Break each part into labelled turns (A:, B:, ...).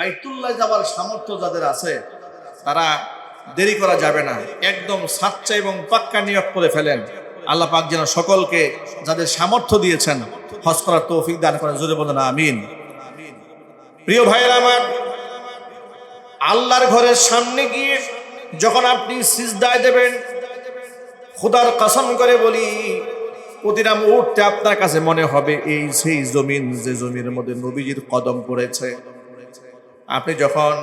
A: বাইতুল্লাহ যাওয়ার সামর্থ্য যাদের আছে তারা দেরি করা যাবে না, একদম সাচ্চা এবং পাক্কা নিয়ত করে ফেলেন। আল্লাহ পাক যেন সকলকে যাদের সামর্থ্য দিয়েছেন হজ করার তৌফিক দান করেন, জোরে বলেন আমিন। প্রিয় ভাইয়েরা আমার, আল্লাহর ঘরের সামনে গিয়ে যখন আপনি সিজদায় দেবেন, খোদার কসম করে বলি প্রতিটা মুহূর্তে আপনার কাছে মনে হবে এই সেই জমিন যে জমির মধ্যে নবীজির কদম পড়েছে। আপনি যখন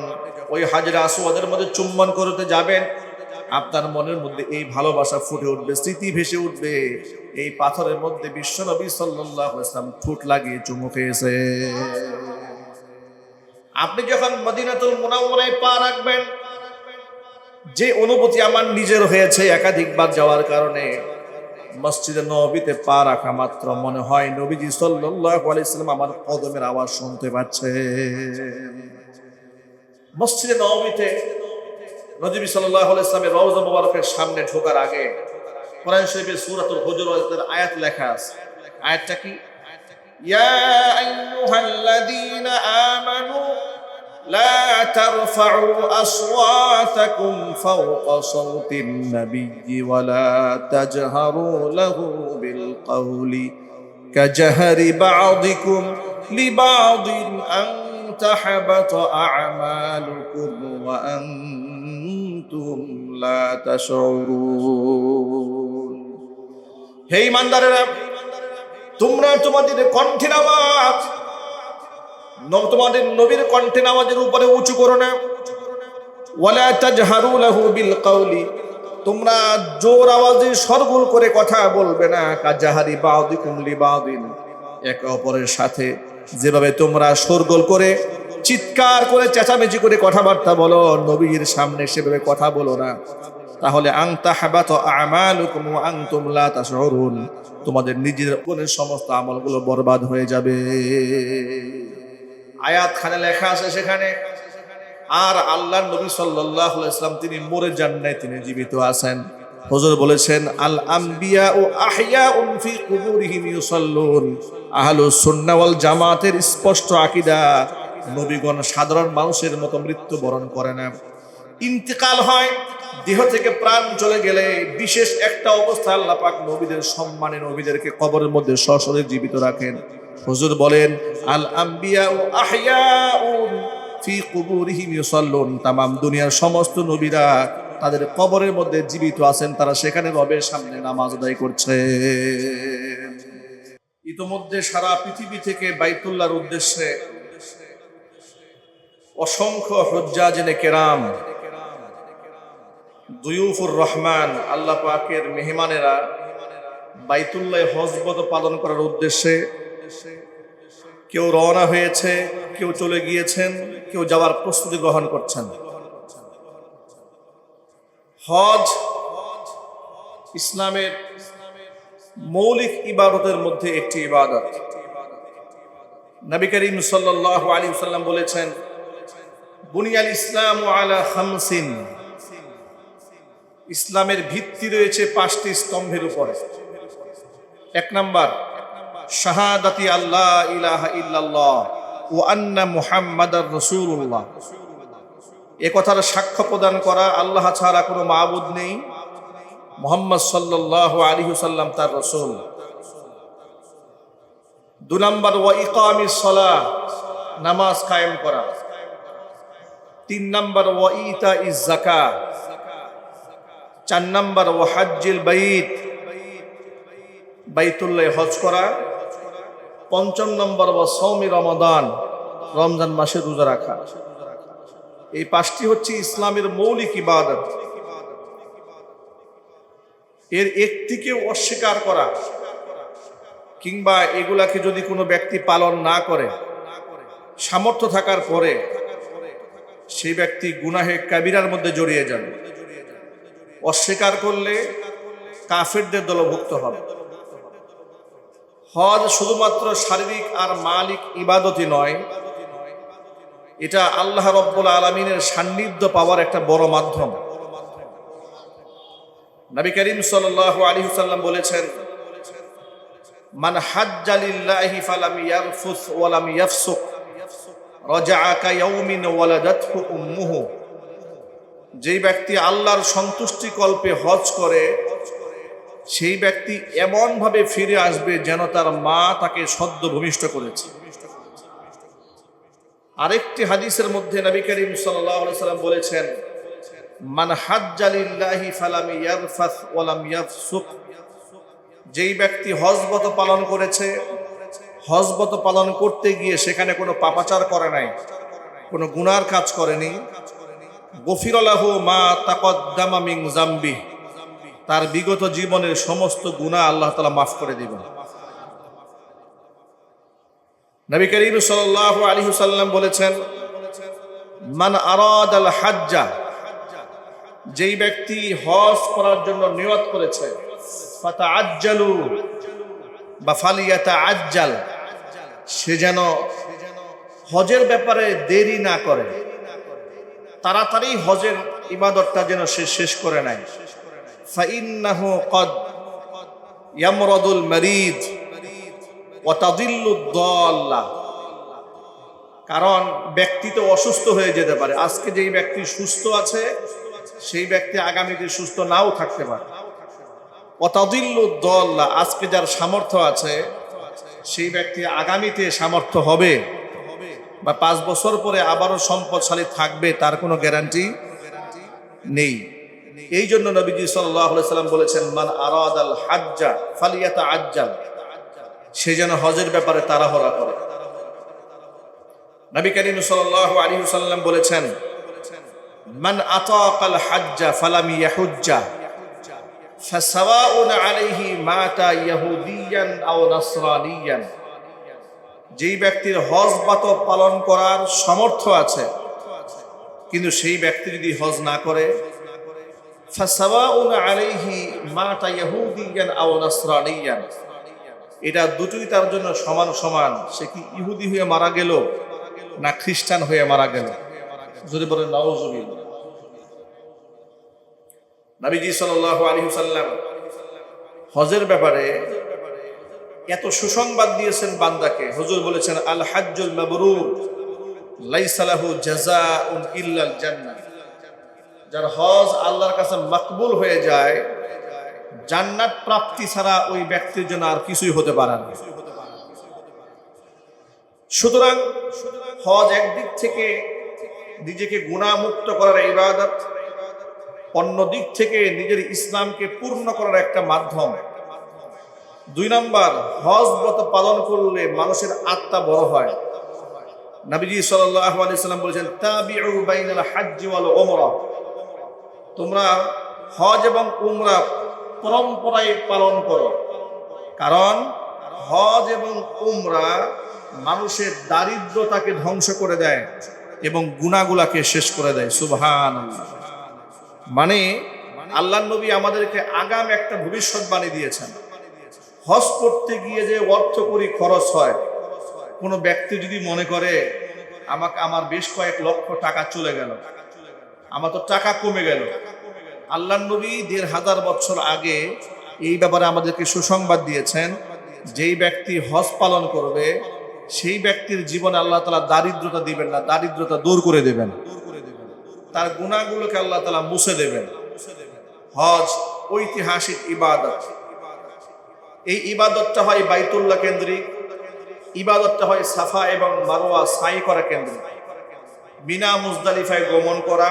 A: ওই হাজরে আসওয়াদের মধ্যে চুম্বন করতে যাবেন, আপনার মনের মধ্যে এই ভালোবাসা ফুটে উঠবে, স্মৃতি ভেসে উঠবে। এই পাথরের মধ্যে বিশ্বনবী সাল্লাল্লাহু আলাইহি ওয়াসাল্লাম ঠোঁট লাগিয়ে চুমু খেয়েছে। আপনি যখন মদিনাতুল মুনাওয়ারায় পা রাখবেন, যে অনুভূতি আমার নিজের হয়েছে একাধিকবার যাওয়ার কারণে, মসজিদে নববীতে পা রাখা মাত্র মনে হয় নবীজি সাল্লাল্লাহু আলাইহি ওয়াসাল্লাম আমার কদমের আওয়াজ শুনতে পাচ্ছে। মসজিদে নববীতে নবী সাল্লাল্লাহু আলাইহি ওয়াসাল্লামের রওজা মুবারকের সামনে ঢোকার আগে কোরআন শরীফের সূরাতুল হুজুরাতের আয়াত লেখা আছে। আয়াতটা কি? ইয়া আইয়ুহাল্লাযীনা আমানু লা তারফাউ আসওয়াতাকুম ফাওকা সাওতিন নাবিয়্যি ওয়া লা তাজহারু লাহু বিল কওলি কাজহারি বা'দিকুম লিবা'দিন আন তাহবাতা আ'মালুকুম ওয়া আনতুম লা তাশউরুন। হে ঈমানদারেরা, তোমরা তোমাদের কণ্ঠের আওয়াজ তোমাদের নবীর কণ্ঠের আওয়াজের উপরে উঁচু করো না। ওয়ালা তাজহারু লাহু বিল কওলি, তোমরা জোর আওয়াজে শরগোল করে কথা বলবে না। কাজাহারি বা'দিকুম লিবা'দিন, একে অপরের সাথে যেভাবে তোমরা শরগোল করে চিৎকার করে চেঁচামেচি করে কথাবার্তা বলো, নবীর সামনে সেভাবে কথা বলো না। তাহলে আন তাহবাতা আমালুকুম ওয়া আনতুম লা তাশউরুন, তোমাদের নিজের কোনের সমস্ত আমলগুলো বরবাদ হয়ে যাবে। আয়াত খানে লেখা আছে সেখানে। আর আল্লাহর নবী সাল্লাল্লাহু আলাইহি ওয়াসাল্লাম তিনি মরে যান নাই, তিনি জীবিত আছেন। হুজুর বলেছেন আল আম্বিয়া ও আহইয়াউন ফি কুবুরিহিম ইউসাল্লুন। আহলুস সুন্নাহ ওয়াল জামাতের স্পষ্ট আকীদা, নবীগণ সাধারণ মানুষের মতো মৃত্যুবরণ করে না। ইন্তেকাল হয়, দেহ থেকে প্রাণ চলে গেলে বিশেষ একটা অবস্থা আল্লাহ পাক নবীদের সম্মানে নবীদেরকে কবরের মধ্যে সশরীরে জীবিত রাখেন। হুজুর বলেন আল আম্বিয়া ও আহইয়াউন ফি কুবুরিহিম ইউসাল্লুন। তামাম দুনিয়ার সমস্ত নবীরা তাদের কবরের মধ্যে জীবিত আছেন, তারা সেখানে রবের সামনে নামাজ আদায় করছে। ইতোমধ্যে সারা পৃথিবী থেকে বাইতুল্লাহর উদ্দেশ্যে অসংখ্য হুজ্জাজে কেরাম, দুয়ুফুর রহমান, আল্লাহ পাকের মেহমানেরা বাইতুল্লাহ হজবত পালন করার উদ্দেশ্যে কেউ রওনা হয়েছে, কেউ চলে গিয়েছেন, কেউ যাওয়ার প্রস্তুতি গ্রহণ করছেন। হজ ইসলামের মৌলিক ইবাদতের মধ্যে একটি ইবাদত। নবী করিম সাল্লাল্লাহু আলাইহি ওয়াসাল্লাম বলেছেন বুনিয়াল ইসলামু আলা খামসিন, ইসলামের ভিত্তি রয়েছে 5টি স্তম্ভের উপরে। 1 নাম্বার শাহাদাতি আল্লাহ ইলাহা ইল্লাল্লাহ ওয়া আন্না মুহাম্মাদার রাসূলুল্লাহ, এ কথার সাক্ষ্য প্রদান করা আল্লাহ ছাড়া কোনো মাবুদ নেই, মুহাম্মদ সাল্লাল্লাহু আলাইহি ওয়াসাল্লাম তার রাসূল। 2 নাম্বার ওয়া ইকামিস সালাহ, নামাজ কায়েম করা। 3 নাম্বার ওয়া ইতাইজ যাকাত। 4 নাম্বার ওয়া হজ্জিল বাইত, বাইতুল্লাহ হজ করা। 5 নম্বর ওয়া সাওমি রমাদান, রমজান মাসে রোজা রাখা। এই 5টি হচ্ছে ইসলামের মৌলিক ইবাদত। এর একটিকেও অস্বীকার করা কিংবা এগুলাকে যদি কোনো ব্যক্তি পালন না করে সামর্থ্য থাকার পরে, সেই ব্যক্তি গুনাহে কাবিরার মধ্যে জড়িয়ে যাবে। অস্বীকার করলে কাফেরদের দলভুক্ত হবে। হজ শুধুমাত্র শারীরিক আর মালিক ইবাদতই নয়, এটা আল্লাহ রাব্বুল আলামিনের সান্নিধ্য পাওয়ার একটা বড় মাধ্যম। নবী করিম সাল্লাল্লাহু আলাইহি ওয়াসাল্লাম বলেছেন মান হাজ্জা লিল্লাহি ফালাম ইয়ারফুস ওয়া লাম ইয়াফসুক রাজাআ কায়াউমিন ওয়ালাদাতহু উম্মুহু, যেই ব্যক্তি আল্লাহর সন্তুষ্টি কল্পে হজ করে সেই ব্যক্তি এমন ভাবে ফিরে আসবে যেন তার মা তাকে সদ্য ভূমিষ্ঠ করেছে। আরেকটি হাদিসের মধ্যে নবী করিম সাল্লাল্লাহু আলাইহি সাল্লাম বলেছেন, মান হাজ্জা লিল্লাহি ফালাম ইয়ারফাস ওয়া লাম ইয়াফসুক, যেই ব্যক্তি হজবত পালন করেছে, হজবত পালন করতে গিয়ে সেখানে কোনো পাপাচার করে নাই, কোনো গুনার কাজ করেনি, গফির লাহু মা তাকদ্দামা মিন যামবি, তার বিগত জীবনের সমস্ত গুনাহ আল্লাহ তাআলা মাফ করে দিবেন। নবী করিম সাল্লাল্লাহু আলাইহি ওয়াসাল্লাম বলেছেন, মান আরাদাল হাজ্জা, যেই ব্যক্তি হজ করার জন্য নিয়ত করেছে, ফাতাআজ্জালু বা ফালিয়াতাআজ্জাল, সে যেন হজের ব্যাপারে দেরি না করে, তাড়াতাড়ি হজের ইবাদতটা যেন সে শেষ করে নেয়। ফাইন্নাহু ক্বাদ ইয়ামরাদুল মারিদ ওয়া তাদিল্লুদ দাল্লা, কারণ ব্যক্তি তো অসুস্থ হয়ে যেতে পারে। আজকে যেই ব্যক্তি সুস্থ আছে সেই ব্যক্তি আগামীতে সুস্থ নাও থাকতে পারে। ওয়া তাদিল্লুদ দাল্লা, আজকে যার সামর্থ্য আছে সেই ব্যক্তি আগামীতে সামর্থ্য হবে বা 5 বছর পরে আবারও সম্পদশালী থাকবে, তার কোনো গ্যারান্টি নেই। এই জন্য নবীজি সাল্লাল্লাহু আলাইহি সাল্লাম বলেছেন, মান আরাদাল হাজ্জা ফালিয়াতাআজ্জাল, সে যেন হজের ব্যাপারে তাড়াহুড়া করে। নবী করিম সাল্লাল্লাহু আলাইহি ওয়াসাল্লাম বলেছেন, মান আতাকাল হাজ্জা ফালাম ইয়াহুজ্জা ফাসাওয়াউন আলাইহি মাতা ইহুদিয়ান আও নাসরানিয়ান, যেই ব্যক্তির হজ বাত পালন করার সামর্থ্য আছে কিন্তু সেই ব্যক্তি যদি হজ না করে, ফাসাওয়াউন আলাইহি মাতা ইহুদিয়ান আও নাসরানিয়ান, এটা দুটোই তার জন্য সমান সমান। সে কি ইহুদি হয়ে মারা গেল না খ্রিস্টান হয়ে মারা গেল? যদি বলেন নাউজুবিল্লাহ। নবীজি সাল্লাল্লাহু আলাইহি ওয়াসাল্লাম হজের ব্যাপারে এত সুসংবাদ দিয়েছেন বান্দাকে। হুজুর বলেছেন, আল হাজ্জুল মাবরুর লাইসা লাহু জাযাউন ইল্লাল জান্নাহ, যার হজ আল্লাহর কাছে মকবুল হয়ে যায়, জান্নাত প্রাপ্তি ছাড়া ওই ব্যক্তির জন্য আর কিছুই হতে পারে না। সুতরাং হজ একদিক থেকে নিজেকে গুনাহমুক্ত করার ইবাদত, অন্য দিক থেকে নিজের ইসলামকে পূর্ণ করার একটা মাধ্যম। 2 নম্বর, হজ ব্রত পালন করলে মানুষের আত্মা বড় হয়। নবীজি সাল্লাল্লাহু আলাইহি সাল্লাম বলেছেন, তাবিউ বাইনাল হাজ্জি ওয়াল উমরা, তোমরা হজ এবং উমরা পরম্পরায় পালন করো, কারণ হজ এবং উমরা মানুষের দারিদ্রতাকে ধ্বংস করে দেয় এবং গুনাহগুলাকে শেষ করে দেয়। সুবহানাল্লাহ। মানে আল্লাহর নবী আমাদেরকে আগাম একটা ভবিষ্যৎবাণী দিয়েছেন। হজ করতে গিয়ে যে অর্থ করি খরচ হয়, কোনো ব্যক্তি যদি মনে করে আমার বেশ কয়েক লক্ষ টাকা চলে গেল, আমার তো টাকা কমে গেল, আল্লাহর নবী 1500 বছর আগে এই ব্যাপারে আমাদেরকে সুসংবাদ দিয়েছেন, যেই ব্যক্তি হজ পালন করবে সেই ব্যক্তির জীবনে আল্লাহ তাআলা দারিদ্রতা দিবেন না, দারিদ্রতা দূর করে দেবেন, তার গুনাহগুলোকে আল্লাহ তাআলা মুছে দেবেন। হজ ঐতিহাসিক ইবাদত। এই ইবাদতটা হয় বাইতুল্লাহ কেন্দ্রিক, ইবাদতটা হয় সাফা এবং মারওয়া সাই করা কেন্দ্রিক, মিনা মুজদালিফায় গমন করা,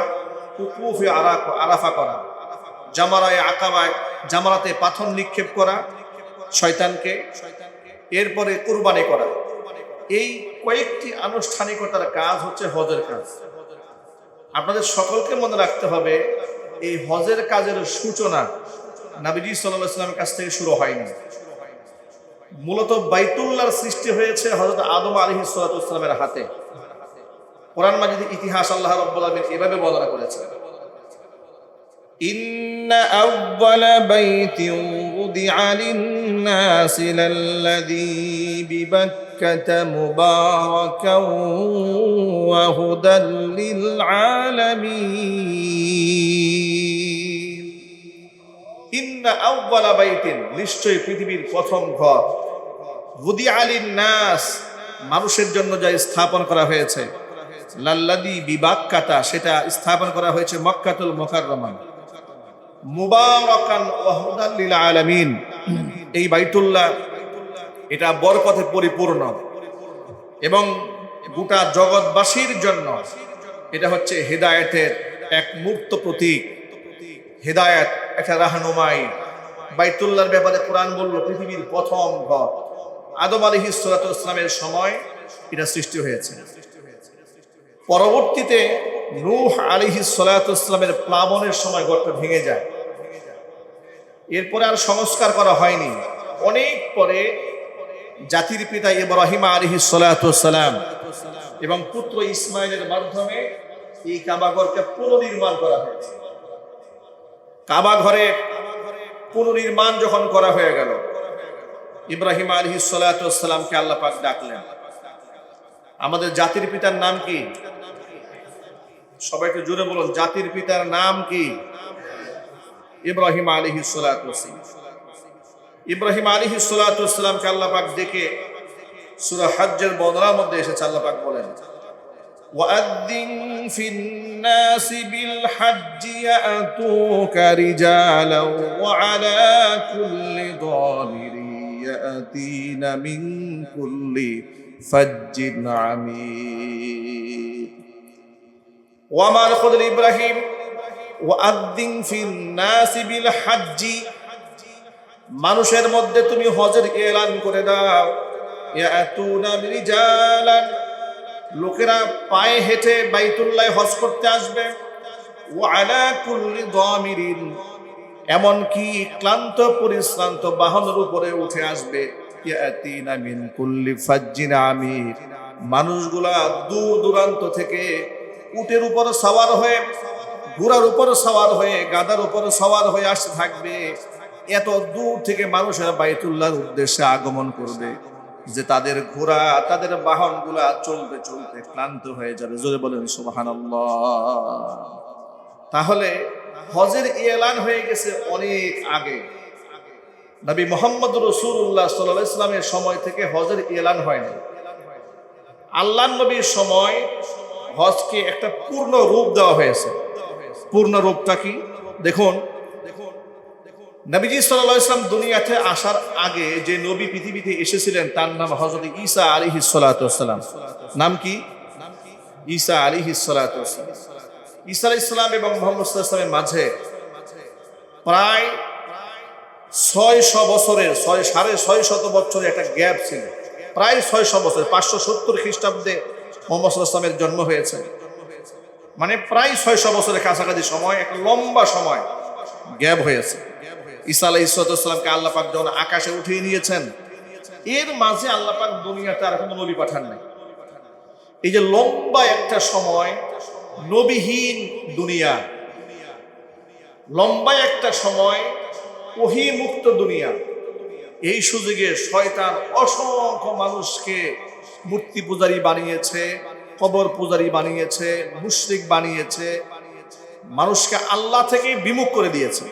A: উকুফে আরাফা করা, জামারায়ে আকাবায় জামারাতে পাথর নিক্ষেপ করা শয়তানকে, এরপরে কুরবানি করা। এই কয়েকটি আনুষ্ঠানিকতার কাজ হচ্ছে হজের কাজ। আপনাদের সকলকে মনে রাখতে হবে, এই হজের কাজের সূচনা নবীজি সাল্লাল্লাহু আলাইহি ওয়াসাল্লামের কাছ থেকে শুরু হয়নি। মূলত বাইতুল্লাহর সৃষ্টি হয়েছে হযরত আদম আলাইহিস সালাতু ওয়াস সালামের হাতে। কোরআন মাজিদের ইতিহাস আল্লাহ রাব্বুল আলামিন এভাবে বর্ণনা করেছেন, ইন্না আউওয়ালা বাইতিন উদিআ লিন-নাসি লাল্লাযী বিবাক্কাতা মুবারাকান ওয়া হুদাল লিল আলামিন। ইন্না আউওয়ালা বাইতিন, নিশ্চয়ই পৃথিবীর প্রথম ঘর, উদিআ লিন-নাস, মানুষের জন্য যা স্থাপন করা হয়েছে, লাল্লাযী বিবাক্কাতা, সেটা স্থাপন করা হয়েছে মক্কাতুল মুকাররমা, মুবারাকান ওয়া হুদাল লিল আলামিন। এই বাইতুল্লাহ এটা বরকতে পরিপূর্ণ এবং গোটা জগৎবাসীর জন্য এটা হচ্ছে হেদায়েতের এক মূর্ত প্রতীক, হেদায়েত, একটা রাহনুমাই। বাইতুল্লাহর ব্যাপারে কোরআন বলল পৃথিবীর প্রথম ঘর। আদম আলাইহিস সালাতু ওয়াস সালামের সময় এটা সৃষ্টি হয়েছে। পরবর্তীতে নূহ আলাইহিস সালাতু ওয়াস সালামের প্লাবনের সময় ঘরটা ভেঙে যায়। এরপরে আর সংস্কার করা হয়নি। অনেক পরে জাতির পিতা ইব্রাহিম আলাইহিস সালাতু ওয়াস সালাম এবং পুত্র ইসমাইলের মাধ্যমে এই কাবা ঘরকে পুনর্নির্মাণ করা হয়েছে। কাবা ঘরে পুনর্নির্মাণ যখন করা হয়ে গেল, ইব্রাহিম আলাইহিস সালাতু ওয়াস সালামকে আল্লাহ পাক ডাকলেন। আমাদের জাতির পিতার নাম কি? সবাইকে জোরে বলুন, জাতির পিতার নাম কি? ইব্রাহিম আলাইহিস সালাতু ওয়াস সালাম। ইব্রাহিম আলাইহিস সালাতু ওয়াস সালামকে আল্লাহ পাক ডেকে সূরা হজ্জের বর্ণনার মধ্যে এসেছে, আল্লাহ পাক বলেন ওয়াআযিন ফিন-নাসি বিল-হজ্জি ইয়াতুকা রিজালান ওয়া আলা কুল্লি দামিরিন ইয়াতিনা মিন কুল্লি ফাজ্জিন আমিক। ওয়া মা আল-খুদর ইব্রাহিম ওয়াআযিন ফিন-নাসি বিল-হজ্জি, মানুষের মধ্যে তুমি হজের এলান করে দাও। ইয়াতুনা রিজালান, লোকেরা পায়ে হেঁটে বাইতুল্লাহ হজ করতে আসবে। ওয়া আলা কুল্লি দামিরিন, এমনকি ক্লান্ত পরিশ্রান্ত বাহনের উপরে উঠে আসবে। ইয়াতিনা মিন কুল্লি ফাজ্জিন আমিক, মানুষগুলা দূর দূরান্ত থেকে উটের উপর সওয়ার হয়ে, ঘোড়ার উপর সওয়ার হয়ে, গাধার উপর সওয়ার হয়ে আসতে থাকবে। এত দূর থেকে মানুষেরা বাইতুল্লাহর উদ্দেশ্যে আগমন করবে যে তাদের ঘোড়া, তাদের বাহনগুলা চলতে চলতে ক্লান্ত হয়ে যাবে। জোরে বলেন সুবহানাল্লাহ। তাহলে হজের এলান হয়ে গেছে অনেক আগে। নবী মুহাম্মদ রাসূলুল্লাহ সাল্লাল্লাহু আলাইহি ওয়াসাল্লামের সময় থেকে হজের এলান হয়নি। আল্লাহর নবীর সময় হজকে একটা পূর্ণ রূপ দেওয়া হয়েছে। পূর্ণ রূপটা কি? দেখুন, নবীজি সাল্লাল্লাহু আলাইহি ওয়াসাল্লাম দুনিয়াতে আসার আগে যে নবী পৃথিবীতে এসেছিলেন তার নাম হযরত ঈসা আলাইহিস সালাতু ওয়াস সালাম। নাম কি? ঈসা আলাইহিস সালাতু ওয়াস সালাম। ঈসা আলাইহিস সালাম এবং মুহাম্মদ সাল্লাল্লাহু আলাইহি ওয়াসাল্লামের মাঝে প্রায় 600 বছরের 650 বছরের একটা গ্যাপ ছিল। প্রায় 600 বছর, 570 খ্রিস্টাব্দে মুহাম্মদ সাল্লাল্লাহু আলাইহি ওয়াসাল্লামের জন্ম হয়েছে। মানে প্রায় 600 বছরের কাছাকাছি সময়, একটা লম্বা সময় গ্যাপ হয়েছে। ঈসা আলাইহিস সালামকে আল্লাহ পাক যখন আকাশে উঠিয়ে নিয়েছেন, এর মাঝে আল্লাহ পাক দুনিয়াতে আর কোনো নবী পাঠান নাই। এই যে লম্বা একটা সময় নবীহীন দুনিয়া, লম্বা একটা সময় ওহী মুক্ত দুনিয়া, এই সুযোগে শয়তান অসংখ্য মানুষকে মূর্তি পূজারী বানিয়েছে, কবর পূজারী বানিয়েছে, মুশরিক বানিয়েছে, মানুষকে আল্লাহ থেকে বিমুখ করে দিয়েছে।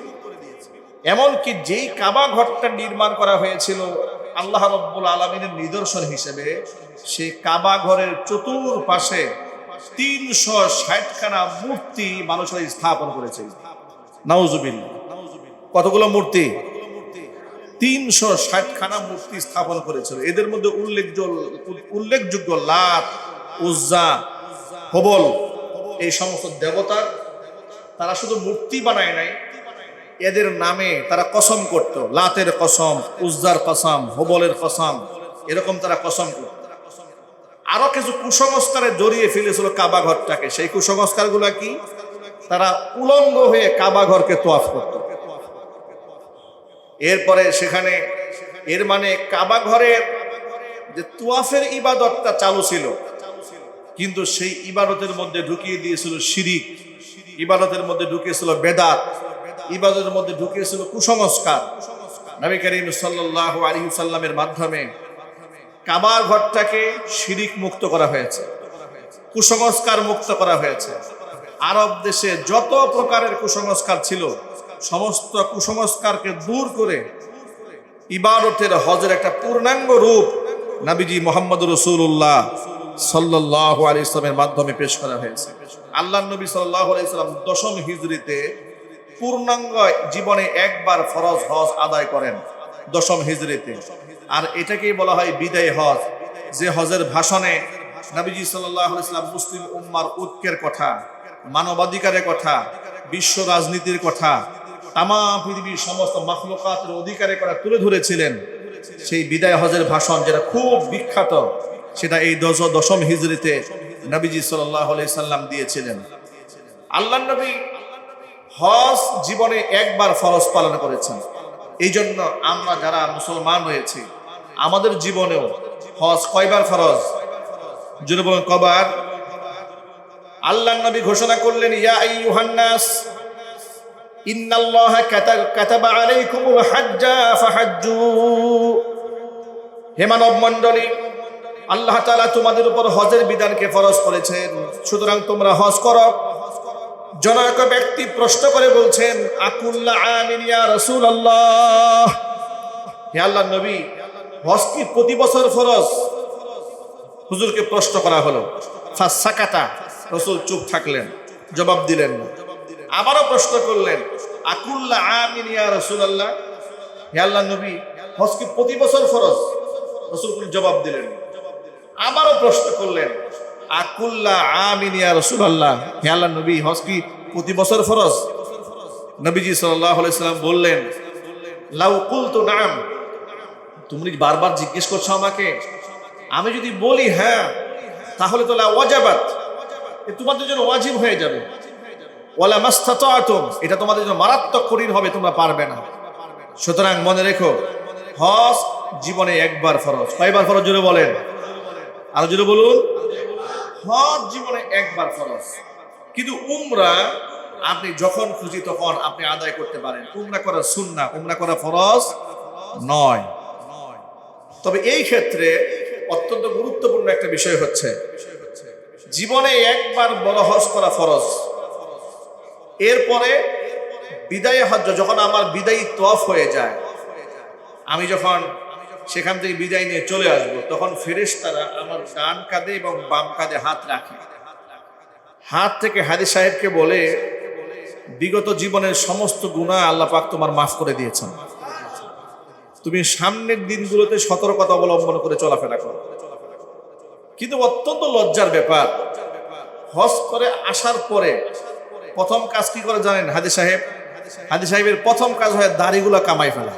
A: এমনকি যেই কাবা ঘরটা নির্মাণ করা হয়েছিল আল্লাহ রাব্বুল আলামিনের নিদর্শন হিসেবে, সেই কাবা ঘরের চতুর্পাশে 360 খানা মূর্তি মানুষেরা স্থাপন করেছে। নাউজুবিল্লাহ। কতগুলো মূর্তি? 360 খানা মূর্তি স্থাপন করেছিল। এদের মধ্যে উল্লেখযোগ্য লাত, উজ্জা, হবল, এই সমস্ত দেবতার তারা শুধু মূর্তি বানায় নাই, এদের নামে তারা কসম করত। লাতের কসম, উজ্জার কসম, হবলের কসম, এরকম তারা কসম করত। আরো কিছু কুসংস্কারে জড়িয়ে ফেলেছিল কাবা ঘরটাকে। সেই কুসংস্কারগুলো কি? তারা উলঙ্গ হয়ে কাবা ঘরকে তোয়াফ করত। এরপরে সেখানে, এর মানে কাবা ঘরের যে তোয়াফের ইবাদতটা চালু ছিল, কিন্তু সেই ইবাদতের মধ্যে ঢুকিয়ে দিয়েছিল শিরিক, ইবাদতের মধ্যে ঢুকিয়েছিল বেদাত, ইবাদতের মধ্যে ঢুকিয়েছিল কুসংস্কার। নবী করিম সাল্লাল্লাহু আলাইহি ওয়াসাল্লামের মাধ্যমে কাবার ঘরটাকে শিরিক মুক্ত করা হয়েছে, কুসংস্কার মুক্ত করা হয়েছে। আরব দেশে যত প্রকারের কুসংস্কার ছিল, সমস্ত কুসংস্কারকে দূর করে ইবাদতের, হজের একটা পূর্ণাঙ্গ রূপ নবীজি মুহাম্মদ রাসূলুল্লাহ সাল্লাল্লাহু আলাইহি ওয়াসাল্লামের মাধ্যমে পেশ করা হয়েছে। আল্লাহর নবী সাল্লাল্লাহু আলাইহি ওয়াসাল্লাম দশম হিজরিতে পূর্ণাঙ্গ জীবনে একবার ফরজ হজ আদায় করেন, দশম হিজরিতে। আর এটাকেই বলা হয় বিদায় হজ, যে হজের ভাষণে নবীজি সাল্লাল্লাহু আলাইহি ওয়াসাল্লাম মুসলিম উম্মার ঐক্যের কথা, মানবাধিকারের কথা, বিশ্ব রাজনীতির কথা, তাম পৃথিবীর সমস্ত মাখলুকাতের অধিকারের কথা তুলে ধরেছিলেন। সেই বিদায় হজের ভাষণ যেটা খুব বিখ্যাত, সেটা এই দশম হিজরিতে নবীজি সাল্লাল্লাহু আলাইহি সাল্লাম দিয়েছিলেন। আল্লাহর নবী হজ জীবনে একবার ফরজ পালন করেছেন। এই জন্য আমরা যারা মুসলমান রয়েছি, আমাদের জীবনেও হজ কয়বার ফরজ? যদি বলেন কবার? আল্লাহর নবী ঘোষণা করলেন, ইয়া আইয়ুহান নাস ইন্নাল্লাহা কাতাবা আলাইকুমুল হাজ্জা ফাহাজ্জু। হে মানব মণ্ডলী, আল্লাহ তাআলা তোমাদের উপর হজের বিধানকে ফরজ করেছেন, সুতরাং তোমরা হজ করো। জনৈক ব্যক্তি প্রশ্ন করে বলছেন, আকুল্লা আমিন ইয়া রাসূলুল্লাহ, হে আল্লাহর নবী, হজ কি প্রতি বছর ফরজ? হুজুরকে প্রশ্ন করা হলো। ফাসাকাতা, রাসূল চুপ থাকলেন, জবাব দিলেন না। আবারও প্রশ্ন করলেন, আকুল্লা আমিন ইয়া রাসূলুল্লাহ, হে আল্লাহর নবী, হজ কি প্রতি বছর ফরজ? রাসূল কোনো জবাব দিলেন না। আবারও প্রশ্ন করলেন, আকুল্লা আমিন ইয়া রাসূলুল্লাহ, হে আল্লাহর নবী, হজ কি প্রতি বছর ফরজ? নবীজি সাল্লাল্লাহু আলাইহি সাল্লাম বললেন, লাউ কুলতু নাম, তুমি বারবার জিজ্ঞেস করছো আমাকে, আমি যদি বলি হ্যাঁ, তাহলে তো লা ওয়াজাবাত, তোমাদের জন্য ওয়াজিব হয়ে যাবে। ওয়ালা মাস্তাতাতুম, এটা তোমাদের জন্য মারাত্মক কঠিন হবে, তোমরা পারবে না। সুতরাং মনে রেখো, হজ জীবনে একবার ফরজ। কয়বার ফরজ জোরে বলেন? আর জোরে বলুন। হজ জীবনে একবার ফরজ। কিন্তু উমরা আপনি যখন খুশি তখন আপনি আদায় করতে পারেন। উমরা করা সুন্নাহ, উমরা করা ফরজ নয়। তবে এই ক্ষেত্রে অত্যন্ত গুরুত্বপূর্ণ একটা বিষয় হচ্ছে, জীবনে একবার বড় হজ করা ফরজ। এরপরে বিদায় হজ, যখন আমার বিদায়ী তওয়াফ হয়ে যায়, আমি যখন সেখান থেকে বিদায় নিয়ে চলে আসব, তখন ফেরেশতারা আমার ডান কাঁধে এবং বাম কাঁধে হাত রাখে। হাত থেকে হাজি সাহেবকে বলে, বিগত জীবনের সমস্ত গুনাহ আল্লাহ পাক তোমার মাফ করে দিয়েছেন, তুমি সামনের দিনগুলোতে সতর্কতা অবলম্বন করে চলাফেরা করো। কিন্তু অত্যন্ত লজ্জার ব্যাপার, হজ করে আসার পরে প্রথম কাজ কি করে জানেন হাজি সাহেব? হাজি সাহেবের প্রথম কাজ হয় দাড়িগুলো কামাই ফেলা।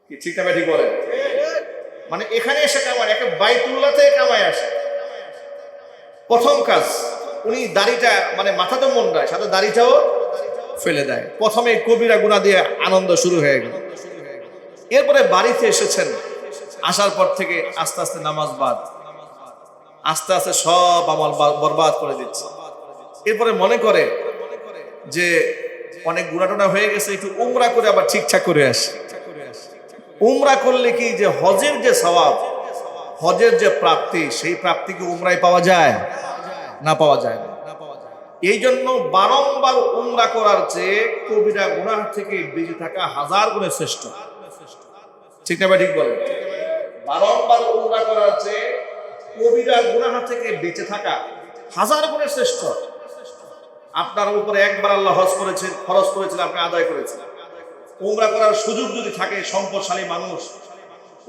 A: কি ঠিক না ঠিক বলেন? মানে এখানে এসে কামায়, একটা বাইতুল্লাহ থেকে কামায় আসে। প্রথম কাজ উনি দাড়িটা, মানে মাথাতে মুন্ডায়, সাথে দাড়িটাও ফেলে দেয়। প্রথমে কবিরা গুনাহ দিয়ে আনন্দ শুরু হয়ে গেল। এরপরে বাড়িতে এসেছেন, আসার পর থেকে আস্তে আস্তে নামাজ বাদ, আস্তে আস্তে সব আমল বরবাদ করে দিচ্ছে। এরপরে মনে করে যে অনেক গুনাহটোনা হয়ে গেছে, একটু উমরা করে আবার ঠিকঠাক করে আসে। উমরা করলে কি যে হজের যে সওয়াব, হজের যে প্রাপ্তি, সেই প্রাপ্তি কি উমরায় পাওয়া যায়? না, পাওয়া যায় না। এই জন্য বারংবার উমরা করার চেয়ে কবিরা গুনাহ থেকে বেঁচে থাকা হাজার গুণে শ্রেষ্ঠ। ঠিক না ঠিক বলেন? বারংবার উমরা করার চেয়ে কবিরা গুনাহ থেকে বেঁচে থাকা হাজার গুণে শ্রেষ্ঠ। আপনার উপরে একবার আল্লাহ হজ করেছেন, খরচ করেছেন, আপনি আদায় করেছেন। উমরা করার সুযোগ যদি থাকে, সম্পদশালী মানুষ,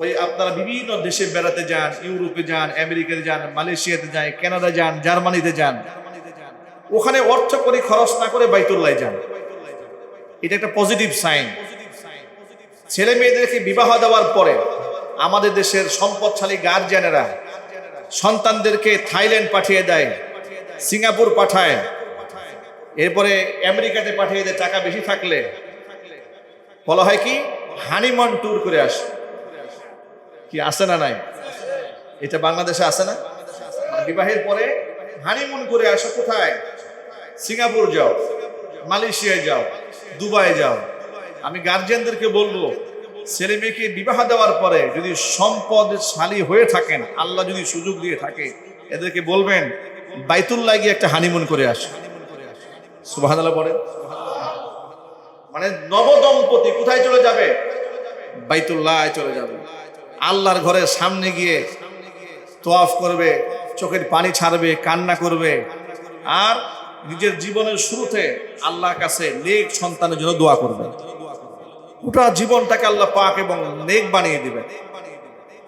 A: ওই আপনারা বিভিন্ন দেশে বেড়াতে যান, ইউরোপে যান, আমেরিকাতে যান, মালয়েশিয়াতে যান, কানাডা যান, জার্মানিতে যান, ওখানে অর্থ করে খরচ না করে বাইতুল্লাহ যান। এটা একটা পজিটিভ সাইন। ছেলে মেয়েদেরকে বিবাহ দেওয়ার পরে আমাদের দেশের সম্পদশালী গার্জিয়ানেরা সন্তানদেরকে থাইল্যান্ড পাঠিয়ে দেয়, সিঙ্গাপুর পাঠায়, এরপরে আমেরিকাতে পাঠিয়ে দেয়। টাকা বেশি থাকলে বলা হয় কি, হানিমুন ট্যুর করে আসে। কি আসে না? নাই? এটা বাংলাদেশে আসে না? বিবাহের পরে হানিমুন করে আসো। কোথায়? সিঙ্গাপুর যাও, মালয়েশিয়ায় যাও, দুবাই যাও। আমি গার্জিয়ানদেরকে বলবো, ছেলে মেয়েকে বিবাহ দেওয়ার পরে যদি সম্পদশালী হয়ে থাকেন, আল্লাহ যদি সুযোগ দিয়ে থাকে, এদেরকে বলবেন বাইতুল্লাহ গিয়ে একটা হানিমুন করে আসে। সুবহানাল্লাহ বলেন। মানে নবদম্পতি কোথায় চলে যাবে? বাইতুল্লাহ চলে যাবে, আল্লাহর ঘরের সামনে গিয়ে তোয়াফ করবে, চোখের পানি ছাড়বে, কান্না করবে, আর নিজের জীবনের শুরুতে আল্লাহর কাছে নেক সন্তানের জন্য দোয়া করবে। গোটা জীবনটাকে আল্লাহ পাক এবং নেক বানিয়ে দিবেন।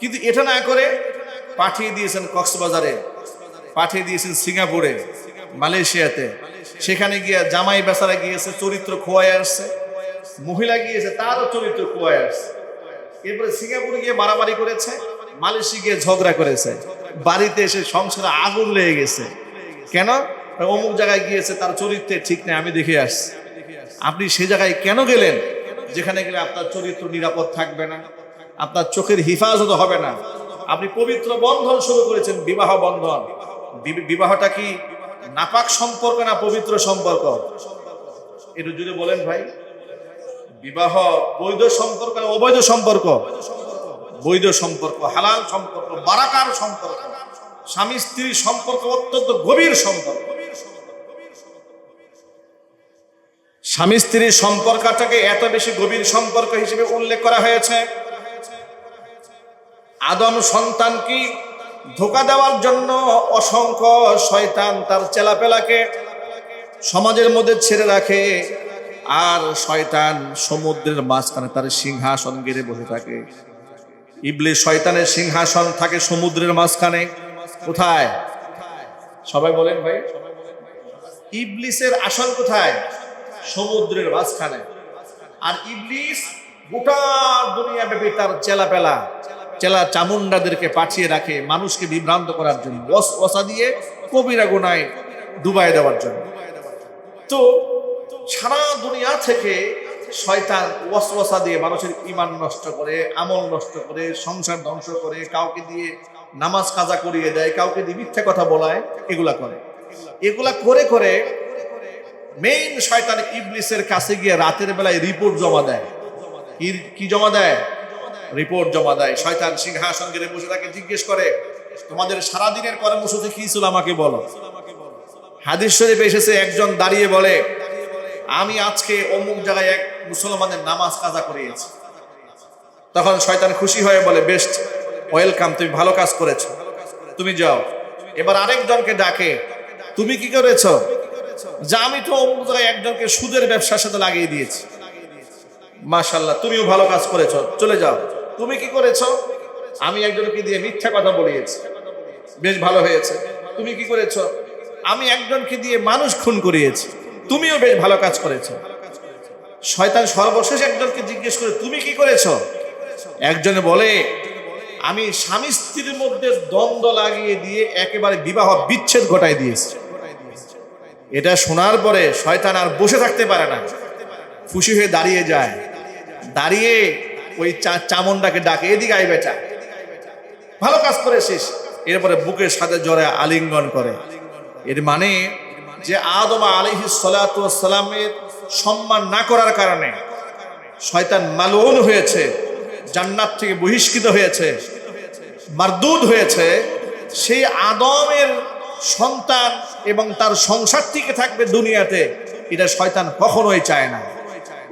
A: কিন্তু এটা না করে পাঠিয়ে দিয়েছেন কক্সবাজারে, পাঠিয়ে দিয়েছেন সিঙ্গাপুরে, মালয়েশিয়াতে। সেখানে গিয়ে জামাই বেচারা গিয়েছে, চরিত্র খোয়ায় আসছে, মহিলা গিয়েছে, তারও চরিত্র খোয়ায় আসছে। এরপরে সিঙ্গাপুরে গিয়ে মারামারি করেছে, মালয়েশিয়া গিয়ে ঝগড়া করেছে, বাড়িতে এসে সংসারে আগুন লেগে গেছে। কেন? অমুক জায়গায় গিয়েছে, তার চরিত্রে ঠিক নেই, আমি দেখে আসছি। আপনি সে জায়গায় কেন গেলেন যেখানে গেলে আপনার চরিত্র নিরাপদ থাকবে না, আপনার চোখের হিফাজত হবে না? আপনি পবিত্র বন্ধন শুরু করেছেন, বিবাহ বন্ধন। বিবাহটা কি নাপাক সম্পর্ক না পবিত্র সম্পর্ক? একটু যদি বলেন ভাই, বিবাহ বৈধ সম্পর্ক না অবৈধ সম্পর্ক? বৈধ সম্পর্ক, হালাল সম্পর্ক, বারাকার সম্পর্ক, স্বামী স্ত্রীর সম্পর্ক অত্যন্ত গভীর সম্পর্ক। স্বামী স্ত্রীর সম্পর্কটাকে এত বেশি গভীর সম্পর্ক হিসেবে উল্লেখ করা হয়েছে, আদম সন্তানকে ধোঁকা দেওয়ার জন্য অসংখ্য শয়তান তার চেলাপেলাকে সমাজের মধ্যে ছেড়ে রাখে, আর শয়তান সমুদ্রের মাঝখানে তার সিংহাসন গেড়ে বসে থাকে। ইবলিস শয়তানের সিংহাসন থাকে সমুদ্রের মাঝখানে। কোথায়? সবাই বলেন ভাই, ইবলিসের আসন কোথায়? সমুদ্রের মাঝখানে। আর ইবলিস গোটা দুনিয়া ব্যাপী তার চেলাপেলা, চেলা চামুন্ডাদেরকে পাঠিয়ে রাখে মানুষকে বিভ্রান্ত করার জন্য, ওয়াসওয়াসা দিয়ে কবিরা গুনায় ডুবাই দেওয়ার জন্য। তো সারা দুনিয়া থেকে শয়তান ওয়াসওয়াসা দিয়ে মানুষের ঈমান নষ্ট করে, আমল নষ্ট করে, সংসার ধ্বংস করে, কাউকে দিয়ে নামাজ কাজা করিয়ে দেয়, কাউকে দিয়ে মিথ্যা কথা বলায়, এগুলা করে। এগুলা করে করে মেইন শয়তান ইবলিসের কাছে গিয়ে রাতের বেলায় রিপোর্ট জমা দেয়। কি জমা দেয়? রিপোর্ট জমা দেয়। শয়তান সিংহাসন গিয়ে বসে তাকে জিজ্ঞেস করে, তোমাদের সারাদিনের কর্মসূচি কি ছিল আমাকে বলো। হাদিস শরীফে এসেছে, একজন দাঁড়িয়ে বলে, আমি আজকে অমুক জায়গায় এক মুসলমানের নামাজ কাজা করিয়েছি। তখন শয়তান খুশি হয়ে বলে, বেস্ট, ওয়েলকাম, তুমি ভালো কাজ করেছো, তুমি যাও। এবার আরেকজনকে ডাকে, তুমি কি করেছো? যে আমি তো অমুক জায়গায় একজনকে সুদের ব্যবসার সাথে লাগিয়ে দিয়েছি। মাশাআল্লাহ, তুমিও ভালো কাজ করেছো, চলে যাও। তুমি কি করেছো? আমি একজনকে দিয়ে মিথ্যা কথা বলিয়েছি, বেশ ভালো হয়েছে। তুমি কি করেছো? আমি একজনকে দিয়ে মানুষ খুন করিয়েছি, তুমিও বেশ ভালো কাজ করেছো। শয়তান সর্বশেষ একজনকে জিজ্ঞেস করে, তুমি কি করেছো? একজনে বলে, আমি স্বামী স্ত্রীর মধ্যে দ্বন্দ্ব লাগিয়ে দিয়ে একেবারে বিবাহ বিচ্ছেদ ঘটাই দিয়েছি। এটা শোনার পরে শয়তান আর বসে থাকতে পারে না, খুশি হয়ে দাঁড়িয়ে যায়। দাঁড়িয়ে ওই চামুন্ডাকে ডাকে, এদিকে আই বেটা, ভালো কাজ করেছিস। এরপরে বুকের সাথে জড়ে আলিঙ্গন করে। এর মানে যে আদম আলাইহিস সালাতু ওয়াস সালামের সম্মান না করার কারণে শয়তান মালউন হয়েছে, জান্নাত থেকে বহিষ্কৃত হয়েছে, মারদুদ হয়েছে। সেই আদমের সন্তান এবং তার সংসার টিকে থাকবে দুনিয়াতে, এটা শয়তান কখনোই চায় না।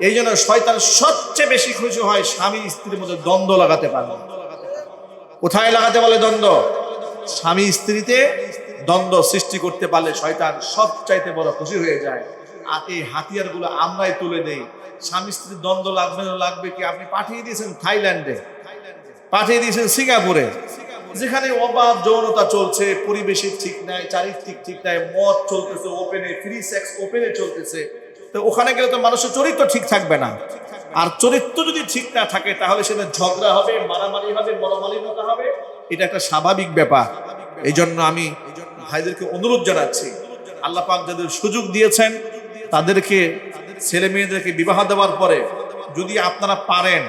A: এই জন্য শয়তান সবচেয়ে বেশি খুশি হয় স্বামী স্ত্রীর মধ্যে দ্বন্দ্ব লাগাতে পারবে। কোথায় লাগাতে বলে? দ্বন্দ্ব। স্বামী স্ত্রীতে দ্বন্দ্ব সৃষ্টি করতে পারলে শয়তান সবচাইতে বড় খুশি হয়ে যায়। আর এই হাতিয়ারগুলো আমরাই তুলে দেই। স্বামী স্ত্রীর দ্বন্দ্ব লাগবে কি? আপনি পাঠিয়ে দিয়েছেন থাইল্যান্ডে, পাঠিয়ে দিয়েছেন সিঙ্গাপুরে, যেখানে অবাধ যৌনতা চলছে, পরিবেশের ঠিক নাই, চারিত্রিক ঠিক নাই, মদ চলতেছে ওপেনে, ফ্রি সেক্স ওপেনে চলতেছে। তো ওখানে গেলে তো মানুষের চরিত্র ঠিক থাকবে না। আর চরিত্র যদি ঠিক না থাকে তাহলে সেটা ঝগড়া হবে, মারামারি হবে, মনোমালিন্যতা হবে। এটা একটা স্বাভাবিক ব্যাপার। এই জন্য আমি ভাইদেরকে অনুরোধ জানাচ্ছি, আল্লাহ পাক যাদের সুযোগ দিয়েছেন তাদেরকে, ছেলে মেয়েদেরকে বিবাহ দেওয়ার পরে যদি আপনারা পারেন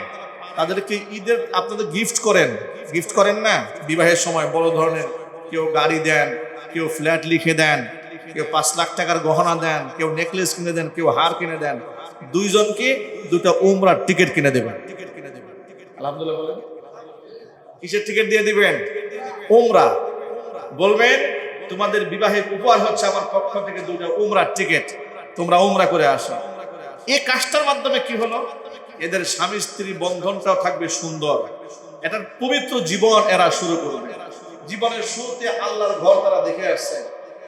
A: তাদেরকে ঈদের আপনাদের গিফট করেন না? বিবাহের সময় বড় ধরনের কেউ গাড়ি দেন, কেউ ফ্ল্যাট লিখে দেন, কেউ 5 লাখ টাকার গহনা দেন, কেউ নেকলেস কিনে দেন, কেউ হার কিনে দেন। দুইজনকে 2টা উমরার টিকিট কিনে দেবেন। আলহামদুলিল্লাহ বলেন, কিসের টিকিট দিয়ে দিবেন? উমরা। বলবেন তোমাদের বিবাহের উপহার হচ্ছে আমার পক্ষ থেকে 2টা উমরার টিকিট, তোমরা উমরা করে আসো। এই কাজটার মাধ্যমে কি হলো? এদের স্বামী স্ত্রী বন্ধনটাও থাকবে সুন্দর, এটার পবিত্র জীবন এরা শুরু করবে। জীবনের শুরুতে আল্লাহর ঘর তারা দেখে আসছে,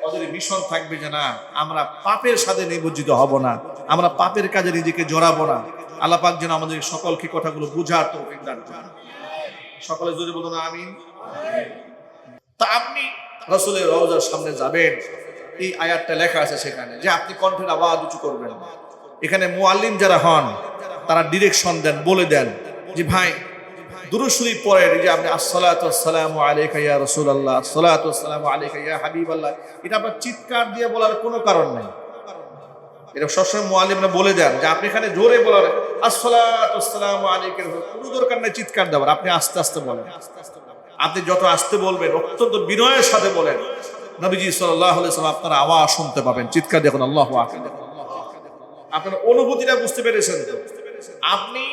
A: ওদের মিশন থাকবে যে না, আমরা পাপের সাথে নিমজ্জিত হব না, আমরা পাপের কাজে নিজেকে জড়াবো না। আল্লাহ পাক যেন আমাদের সকলকে কথাগুলো বুঝার তৌফিক দান করেন। সকলে যদি বলুন আমিন। তা আপনি রাসূলের রওজার সামনে যাবেন, এই আয়াতটা লেখা আছে সেখানে যে আপনি কণ্ঠের আওয়াজ উঁচু করবেন। এখানে মুআল্লিম যারা হন তারা ডিরেকশন দেন, বলে দেন যে ভাই দুরূদ শরীফ পড়েন, যে আপনি আসসালাতু ওয়াসসালামু আলাইকা ইয়া রাসূলুল্লাহ, আসসালাতু ওয়াসসালামু আলাইকা ইয়া হাবিবাল্লাহ, এটা আপনার চিৎকার দিয়ে বলার কোনো কারণ নেই। এটা সবসময় মুআল্লিমরা বলে দেন যে আপনি এখানে জোরে বলার আসসালাতু ওয়াসসালামু আলাইকা, কোনো দরকার নেই চিৎকার দেওয়ার, আপনি আস্তে আস্তে বলেন। আপনি যত আস্তে বলবেন, অত্যন্ত বিনয়ের সাথে বলেন, নবীজি সাল্লাল্লাহু আলাইহি ওয়াসাল্লাম আপনার আওয়াজ শুনতে পাবেন। চিৎকার দেখুন আল্লাহু আকবার। আপনার অনুভূতিটা বুঝতে পেরেছেন তো? আপনি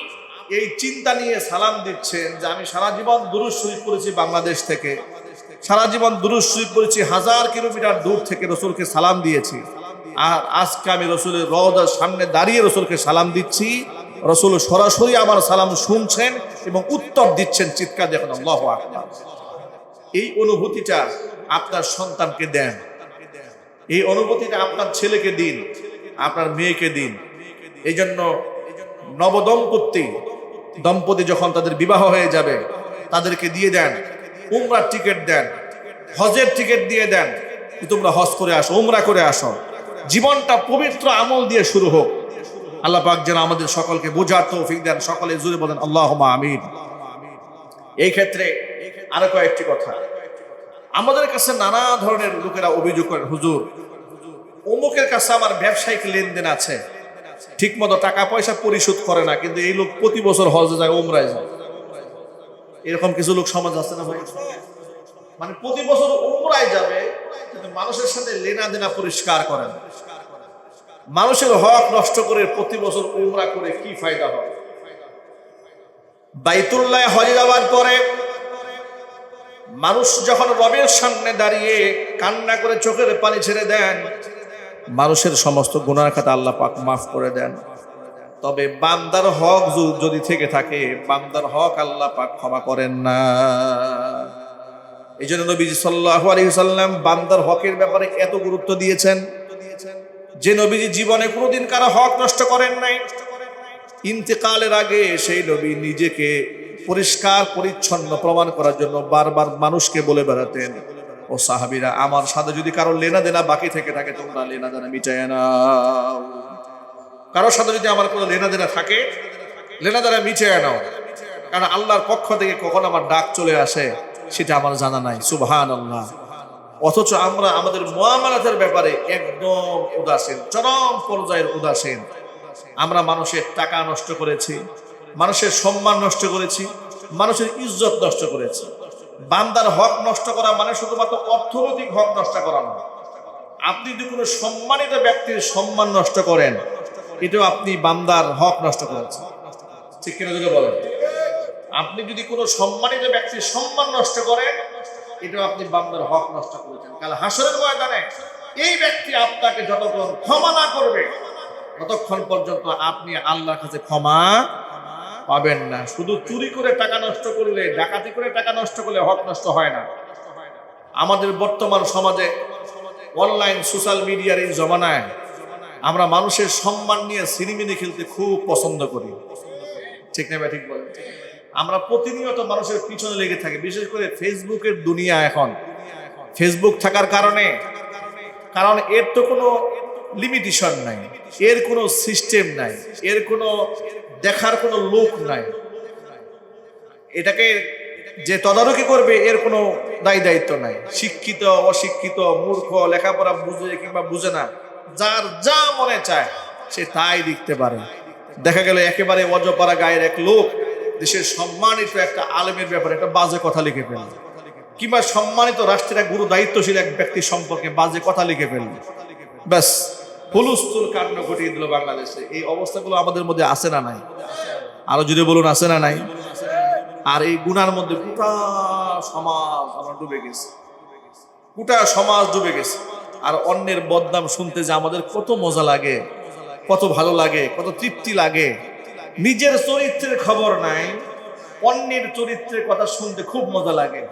A: এই চিন্তা নিয়ে সালাম দিচ্ছেন যে আমি সারা জীবন দুরূদ শরীফ পড়েছি বাংলাদেশ থেকে, সারা জীবন দুরূদ শরীফ পড়েছি, 1000 কিলোমিটার দূর থেকে রসুলকে সালাম দিয়েছি, আর আজকে আমি রসুলের রওজার সামনে দাঁড়িয়ে রসুলকে সালাম দিচ্ছি, রসুল সরাসরি আমার সালাম শুনছেন এবং উত্তর দিচ্ছেন। চিৎকার দেখুন আল্লাহু আকবার। এই অনুভূতিটা আপনার সন্তানকে দেন, এই অনুভূতিটা আপনার ছেলেকে দিন, আপনার মেয়েকে দিন। এই জন্য দম্পতি যখন তাদের বিবাহ হয়ে যাবে তাদেরকে দিয়ে দেন উমরার টিকিট, দেন হজের টিকিট দিয়ে দেন, তোমরা হজ করে আসো, উমরা করে আসো, জীবনটা পবিত্র আমল দিয়ে শুরু হোক। আল্লাহ পাক যেন আমাদের সকলকে বোঝার তৌফিক দেন। সকলে জোরে বলেন আল্লাহুম্মা আমিন। এই ক্ষেত্রে আরো কয়েকটি কথা, আমাদের কাছে নানা ধরনের লোকেরা অভিযোগ করেন, হুজুর অমুকের কাছে আমার ব্যবসায়িক লেনদেন আছে, ঠিক মতো টাকা পয়সা পরিশোধ করে না, কিন্তু এই লোক প্রতি বছর হজে যায়, উমরায় যায়। এরকম কিছু লোক সমাজ আছে না ভাই? মানে প্রতি বছর উমরায় যাবে কিন্তু মানুষের সাথে লেনা দেনা পরিষ্কার করে না। মানুষের হক নষ্ট করে প্রতি বছর উমরা করে কি ফায়দা হয়? বাইতুল্লাহ হজে যাওয়ার পরে মানুষ যখন রবের সামনে দাঁড়িয়ে কান্না করে চোখের পানি ছেড়ে দেন, মানুষের সমস্ত গুনার খাতা আল্লাহ পাক মাফ করে দেন। তবে বান্দার হক যদি থেকে থাকে, বান্দার হক আল্লাহ পাক ক্ষমা করেন না। এই জন্য নবীজি সাল্লাল্লাহু আলাইহি ওয়াসাল্লাম বান্দার হকের ব্যাপারে এত গুরুত্ব দিয়েছেন যে নবীজি জীবনে কোনোদিন কারো হক নষ্ট করেন নাই। ইন্তেকালের আগে সেই নবী নিজেকে পরিষ্কার পরিচ্ছন্ন প্রমাণ করার জন্য বারবার মানুষকে বলে বেড়াতেন, ও সাহাবীরা, আমার সাথে যদি কারো লেনা দেনা বাকি থেকে থাকে তোমরা লেনা দেনা মিটায় নাও। কারোর সাথে যদি আমার কোনো লেনা দেনা থাকে, লেনা দেনা মিটায় নাও, কারণ আল্লাহর পক্ষ থেকে কখন আমার ডাক চলে আসে সেটা আমার জানা নাই। সুবহানাল্লাহ। অথচ আমরা আমাদের মুআমালাতের ব্যাপারে একদম উদাসীন, চরম পর্যায়ের উদাসীন। আমরা মানুষের টাকা নষ্ট করেছি, মানুষের সম্মান নষ্ট করেছি, মানুষের ইজ্জত নষ্ট করেছি। বান্দার হক নষ্ট করা মানে শুধুমাত্র অর্থনৈতিক হক নষ্ট করা নয়। আপনি যদি কোনো সম্মানিত ব্যক্তির সম্মান নষ্ট করেন, এটাও আপনি বান্দার হক নষ্ট করেছেন। ঠিক কিনা যদি বলেন? আপনি যদি কোনো সম্মানিত ব্যক্তির সম্মান নষ্ট করেন, এটাও আপনি বান্দার হক নষ্ট করেছেন। কাল হাসরের ময়দানে এই ব্যক্তি আপনাকে যতক্ষণ ক্ষমা না করবে ততক্ষণ পর্যন্ত আপনি আল্লাহর কাছে ক্ষমা পাবেন না। শুধু চুরি করে টাকা নষ্ট করলে, ডাকাতি করে টাকা নষ্ট করলে হক নষ্ট হয় না। আমাদের বর্তমান সমাজে অনলাইন সোশ্যাল মিডিয়ার এই জমানায় আমরা মানুষের সম্মান নিয়ে সিনেমিনি খেলতে খুব পছন্দ করি। ঠিক না ভাই? ঠিক বলেন। আমরা প্রতিনিয়ত মানুষের পিছনে লেগে থাকি, বিশেষ করে ফেসবুকের দুনিয়া। এখন ফেসবুক থাকার কারণে, কারণ এর তো কোনো লিমিটেশন নাই, এর কোনো সিস্টেম নাই, এর কোনো দেখার কোনো লোক নাই। এটাকে যে তদারকি করবে এর কোনো দায়িত্ব নাই। শিক্ষিত, অশিক্ষিত, মূর্খ, লেখাপড়া বুঝে কিংবা বুঝে না, যার যা মনে চায় সে তাই লিখতে পারে। দেখা গেল একেবারে অজপাড়া গায়ের এক লোক দেশের সম্মানিত একটা আলেমের ব্যাপারে একটা বাজে কথা লিখে ফেলল, কিংবা সম্মানিত রাষ্ট্রের এক গুরু দায়িত্বশীল এক ব্যক্তি সম্পর্কে বাজে কথা লিখে ফেলল, ব্যাস হুলস্থুল কাণ্ড ঘটিয়ে দিল বাংলাদেশে। এই অবস্থাগুলো আমাদের মধ্যে আছে না নাই? আরো যদি বলুন আছে না নাই? আর এই গুনার মধ্যে গোটা সমাজ আমরা ডুবে গেছে, গোটা সমাজ ডুবে গেছে। আর অন্যের বদনাম শুনতে যে আমাদের কত মজা লাগে, কত ভালো লাগে, কত তৃপ্তি লাগে, নিজের চরিত্রের খবর নাই, অন্যের চরিত্রের কথা শুনতে খুব মজা লাগে,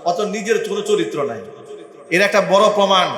A: অত নিজের কোনো চরিত্র নাই। এর একটা বড় প্রমাণ